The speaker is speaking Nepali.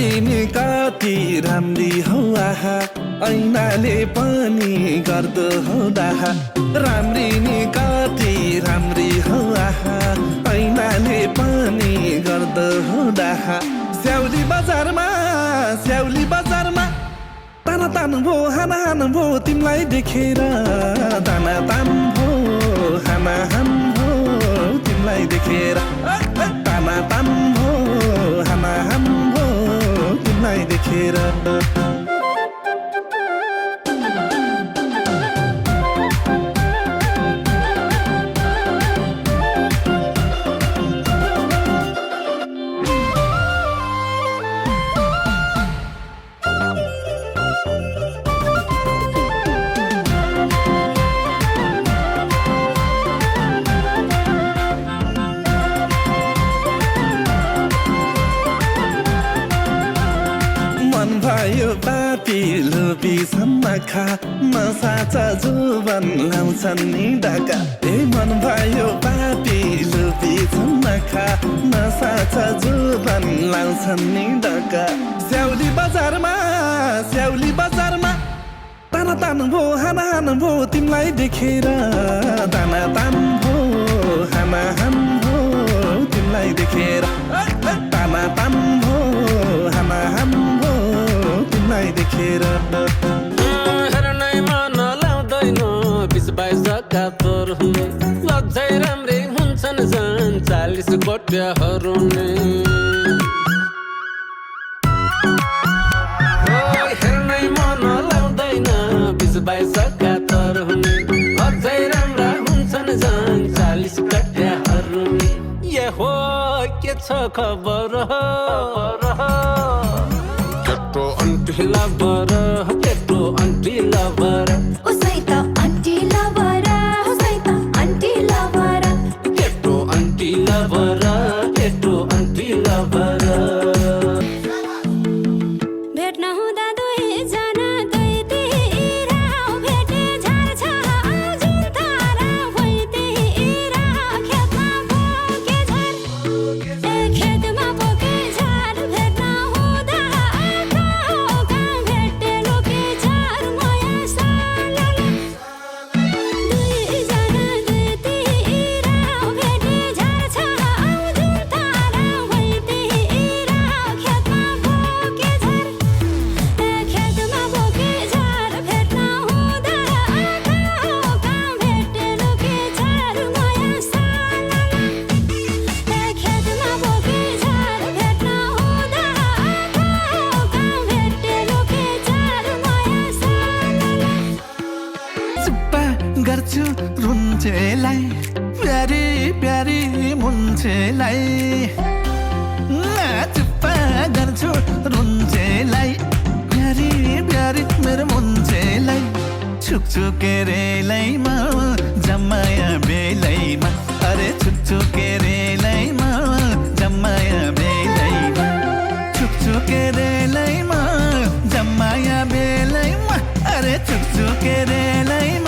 राम्री नि कति राम्री हौ आहा ऐनाले पनि गर्दो हौ दाहा राम्री नि कति राम्री हौ आहा ऐनाले पनि गर्दो हौ दाहा स्याउली बजारमा ताना तान भो हाना हान भो तिमीलाई देखेर ताना तान भो हाना हान भो तिमीलाई देखेर ताना तान भो हाना हान भो तिमीलाई देखेर मन भयो पापी लोभी सम्मखा नसाचा जुवन लाउँछन् नि डाका ए मन भयो पापी लोभी सम्मखा नसाचा जुवन लाउँछन् नि डाका स्याउली बजारमा ताना तान भो हाना हान भो तिमीलाई देखेर ताना तान भो हाना हान भो तिमीलाई देखेर ताना तान भो हाना हान भो तिमीलाई देखेर हेर्नै मन लाउँदैन 20-22 तोर हुने लज्जै राम्रै हुन्छन् झन् 40 कोट्याहरू नै हेर्नै मन लाउँदैन 20-22 तोर हुने लज्जै राम्रा हुन्छन् झन् 40 कोट्याहरू नै ए हो के छ खबर केटो अन्टी लभर केटो aunty lover Usaita anti lavara, usaita anti lavara. केटो अन्टी लभर केटो अन्टी लभर भेट्न हुँदा दुईजना दुईतिर भेटे झार्छ जुन तारा भुइँतिर खेतमा बोके झार ए खेतमा बोके झार भेट्न हुँदा गाउँ भेटे लोके झार माया सालला दुईजना दुईतिर भेटे झार्छ जुन तारा भुइँतिर खेतमा बोके झार खेतमा बोके झार भेट्न हुँदा गाउँ भेटे लोके झार माया सालला खेतमा बोके झार भेट्न हुँदा गाउँ भेटे लोके झार माया सालला चुप्पा गर्छु रुन्छेलाई प्यारी प्यारी मुन्छेलाई चुप्पा गर्छु रुन्छेलाई प्यारी प्यारी मेरो मुन्छेलाई छुक्छु केरेलैमा जम्माया बेलैमा अरे छुक्छु केरेलैमा जम्माया बेलैमा छुक्छु केरेलैमा जम्माया बेलैमा अरे छुक्छु केरेलैमा